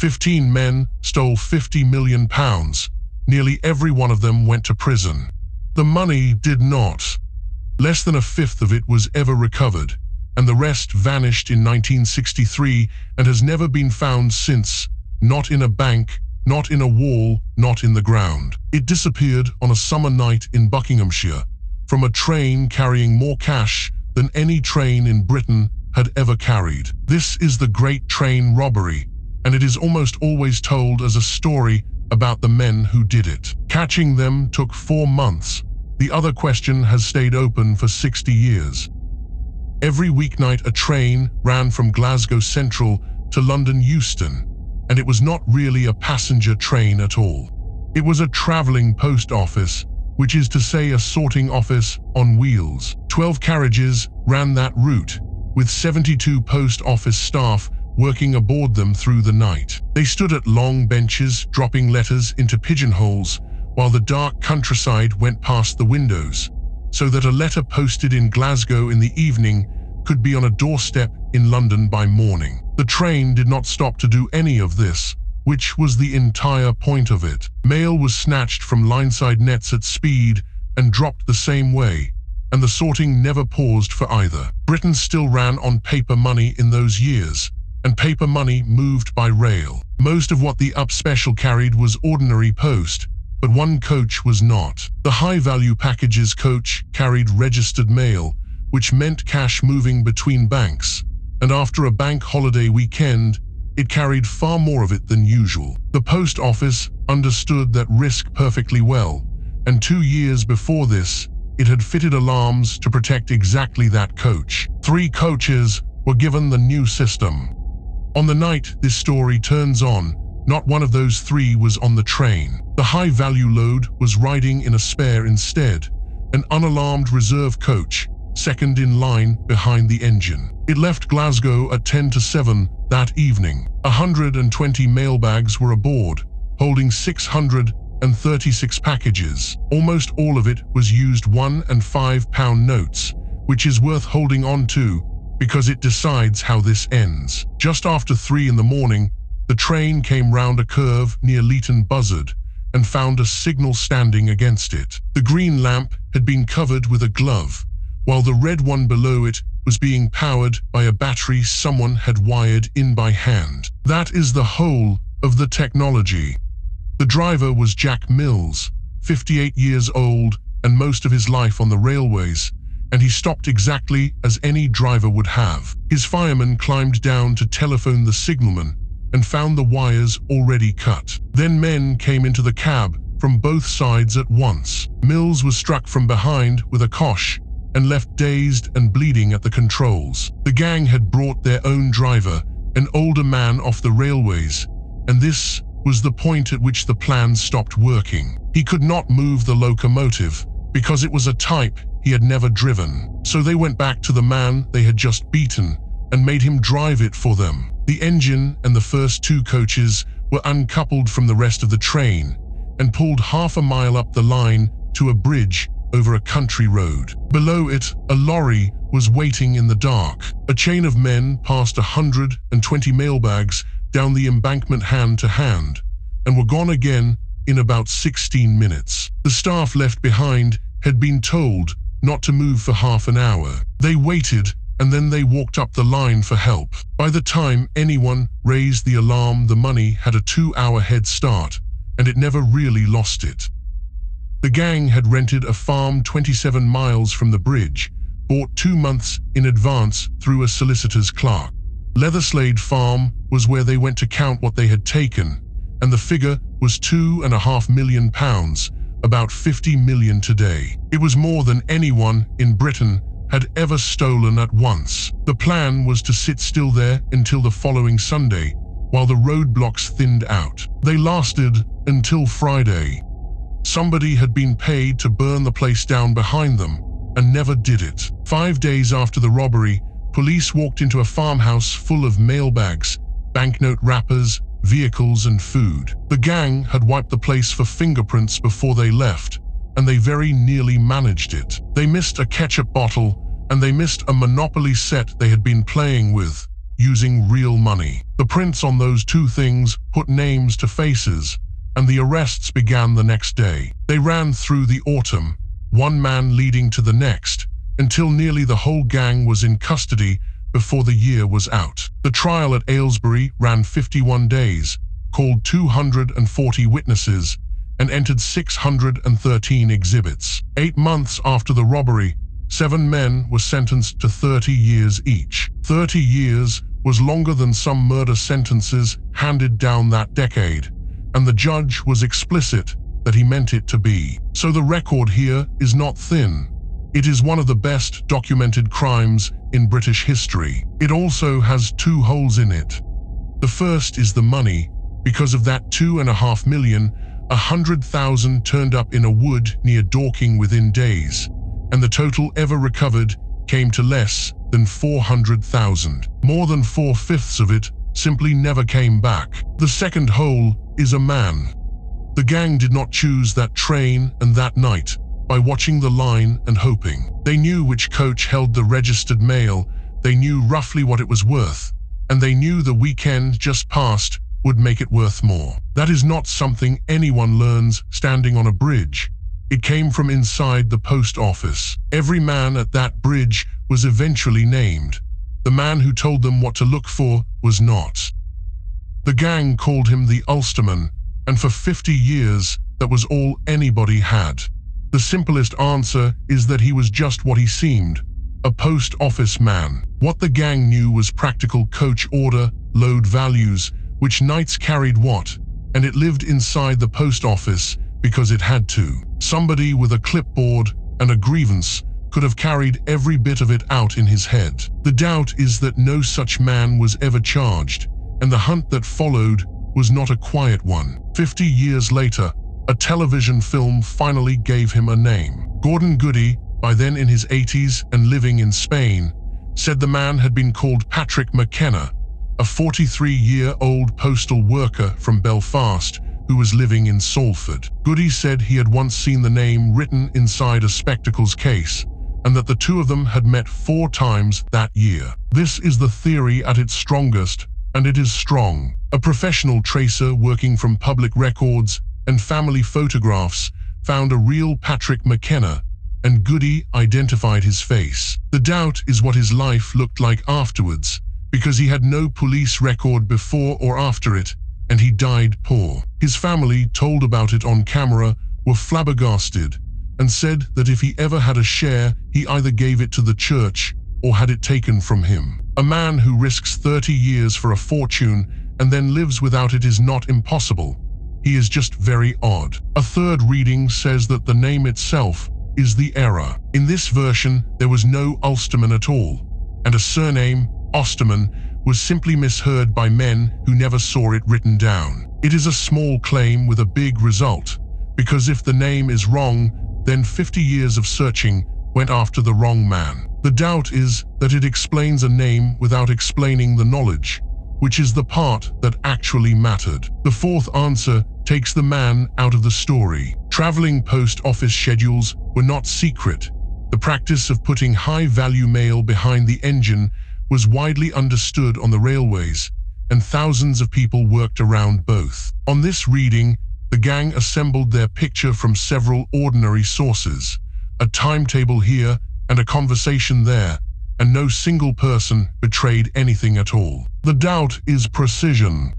15 men stole £50 million. Nearly every one of them went to prison. The money did not. Less than a fifth of it was ever recovered, and the rest vanished in 1963 and has never been found since, not in a bank, not in a wall, not in the ground. It disappeared on a summer night in Buckinghamshire, from a train carrying more cash than any train in Britain had ever carried. This is the Great Train Robbery, and it is almost always told as a story about the men who did it. Catching them took 4 months. The other question has stayed open for 60 years. Every weeknight a train ran from Glasgow Central to London Euston, and it was not really a passenger train at all. It was a travelling post office, which is to say a sorting office on wheels. 12 carriages ran that route, with 72 post office staff working aboard them through the night. They stood at long benches, dropping letters into pigeonholes, while the dark countryside went past the windows, so that a letter posted in Glasgow in the evening could be on a doorstep in London by morning. The train did not stop to do any of this, which was the entire point of it. Mail was snatched from lineside nets at speed and dropped the same way, and the sorting never paused for either. Britain still ran on paper money in those years, and paper money moved by rail. Most of what the Up Special carried was ordinary post, but one coach was not. The high-value packages coach carried registered mail, which meant cash moving between banks, and after a bank holiday weekend, it carried far more of it than usual. The post office understood that risk perfectly well, and 2 years before this, it had fitted alarms to protect exactly that coach. 3 coaches were given the new system. On the night this story turns on, not one of those 3 was on the train. The high-value load was riding in a spare instead, an unalarmed reserve coach, second in line behind the engine. It left Glasgow at 10 to 7 that evening. 120 mailbags were aboard, holding 636 packages. Almost all of it was used £1 and £5 notes, which is worth holding on to because it decides how this ends. Just after 3 in the morning, the train came round a curve near Leighton Buzzard and found a signal standing against it. The green lamp had been covered with a glove, while the red one below it was being powered by a battery someone had wired in by hand. That is the whole of the technology. The driver was Jack Mills, 58 years old and most of his life on the railways, and he stopped exactly as any driver would have. His fireman climbed down to telephone the signalman and found the wires already cut. Then men came into the cab from both sides at once. Mills was struck from behind with a cosh and left dazed and bleeding at the controls. The gang had brought their own driver, an older man off the railways, and this was the point at which the plan stopped working. He could not move the locomotive because it was a type he had never driven. So they went back to the man they had just beaten and made him drive it for them. The engine and the first 2 coaches were uncoupled from the rest of the train and pulled half a mile up the line to a bridge over a country road. Below it, a lorry was waiting in the dark. A chain of men passed 120 mailbags down the embankment hand to hand and were gone again in about 16 minutes. The staff left behind had been told not to move for half an hour. They waited and then they walked up the line for help. By the time anyone raised the alarm, the money had a 2-hour head start, and it never really lost it. The gang had rented a farm 27 miles from the bridge, bought 2 months in advance through a solicitor's clerk. Leatherslade Farm was where they went to count what they had taken, and the figure was £2.5 million, about 50 million today. It was more than anyone in Britain had ever stolen at once. The plan was to sit still there until the following Sunday, while the roadblocks thinned out. They lasted until Friday. Somebody had been paid to burn the place down behind them, and never did it. 5 days after the robbery, police walked into a farmhouse full of mailbags, banknote wrappers, vehicles and food. The gang had wiped the place for fingerprints before they left, and they very nearly managed it. They missed a ketchup bottle, and they missed a Monopoly set they had been playing with. using real money. The prints on those two things put names to faces, and the arrests began the next day. They ran through the autumn, one man leading to the next, until nearly the whole gang was in custody before the year was out. The trial at Aylesbury ran 51 days, called 240 witnesses, and entered 613 exhibits. 8 months after the robbery, 7 men were sentenced to 30 years each. 30 years was longer than some murder sentences handed down that decade, and the judge was explicit that he meant it to be. So the record here is not thin. It is one of the best documented crimes in British history. It also has 2 holes in it. The first is the money. Because of that 2.5 million, 100,000 turned up in a wood near Dorking within days, and the total ever recovered came to less than 400,000. More than 4/5 of it simply never came back. The second hole is a man. The gang did not choose that train and that night by watching the line and hoping. They knew which coach held the registered mail, they knew roughly what it was worth, and they knew the weekend just past would make it worth more. That is not something anyone learns standing on a bridge. It came from inside the post office. Every man at that bridge was eventually named. The man who told them what to look for was not. The gang called him the Ulsterman, and for 50 years, that was all anybody had. The simplest answer is that he was just what he seemed, a post office man. What the gang knew was practical coach order, load values, which nights carried what, and it lived inside the post office because it had to. Somebody with a clipboard and a grievance could have carried every bit of it out in his head. The doubt is that no such man was ever charged, and the hunt that followed was not a quiet one. 50 years later, a television film finally gave him a name. Gordon Goody, by then in his 80s and living in Spain, said the man had been called Patrick McKenna, a 43-year-old postal worker from Belfast who was living in Salford. Goody said he had once seen the name written inside a spectacles case, and that the two of them had met 4 times that year. This is the theory at its strongest, and it is strong. A professional tracer working from public records and family photographs found a real Patrick McKenna, and Goody identified his face. The doubt is what his life looked like afterwards, because he had no police record before or after it, and he died poor. His family, told about it on camera, were flabbergasted and said that if he ever had a share, he either gave it to the church or had it taken from him. A man who risks 30 years for a fortune and then lives without it is not impossible. He is just very odd. A third reading says that the name itself is the error. In this version, there was no Ulsterman at all, and a surname, Osterman, was simply misheard by men who never saw it written down. It is a small claim with a big result, because if the name is wrong, then 50 years of searching went after the wrong man. The doubt is that it explains a name without explaining the knowledge, which is the part that actually mattered. The fourth answer takes the man out of the story. Traveling post office schedules were not secret. The practice of putting high-value mail behind the engine was widely understood on the railways, and thousands of people worked around both. On this reading, the gang assembled their picture from several ordinary sources, a timetable here and a conversation there, and no single person betrayed anything at all. The doubt is precision.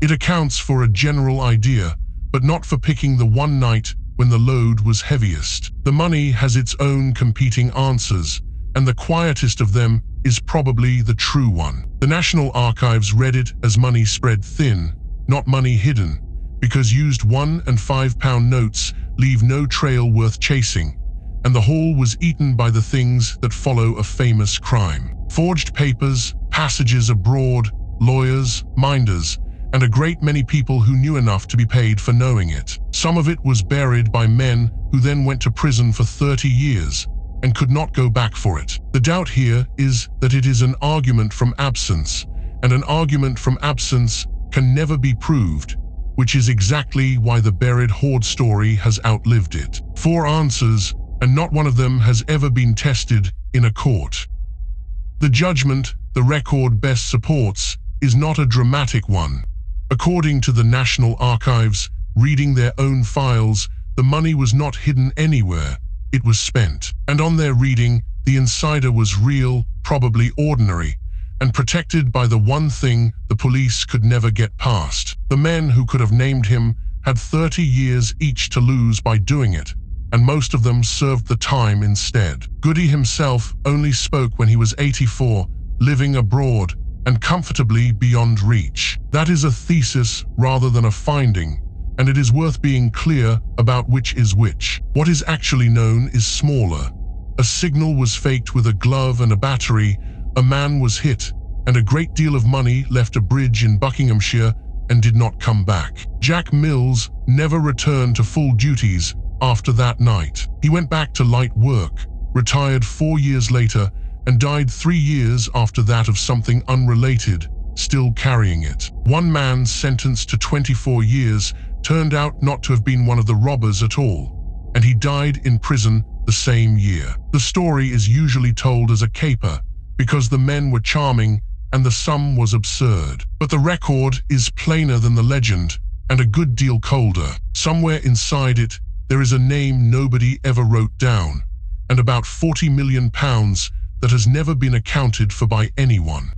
It accounts for a general idea, but not for picking the one night when the load was heaviest. The money has its own competing answers, and the quietest of them is probably the true one. The National Archives read it as money spread thin, not money hidden, because used £1 and £5 notes leave no trail worth chasing, and the haul was eaten by the things that follow a famous crime. Forged papers, passages abroad, lawyers, minders, and a great many people who knew enough to be paid for knowing it. Some of it was buried by men who then went to prison for 30 years and could not go back for it. The doubt here is that it is an argument from absence, and an argument from absence can never be proved, which is exactly why the buried hoard story has outlived it. 4 answers, and not one of them has ever been tested in a court. The judgment the record best supports is not a dramatic one. According to the National Archives, reading their own files, the money was not hidden anywhere, it was spent. And on their reading, the insider was real, probably ordinary, and protected by the one thing the police could never get past. The men who could have named him had 30 years each to lose by doing it, and most of them served the time instead. Goody himself only spoke when he was 84, living abroad and comfortably beyond reach. That is a thesis rather than a finding, and it is worth being clear about which is which. What is actually known is smaller. A signal was faked with a glove and a battery, a man was hit, and a great deal of money left a bridge in Buckinghamshire and did not come back. Jack Mills never returned to full duties after that night. He went back to light work, retired 4 years later, and died 3 years after that of something unrelated, still carrying it. One man sentenced to 24 years turned out not to have been one of the robbers at all, and he died in prison the same year. The story is usually told as a caper, because the men were charming and the sum was absurd. But the record is plainer than the legend, and a good deal colder. Somewhere inside it, there is a name nobody ever wrote down, and about £40 million that has never been accounted for by anyone.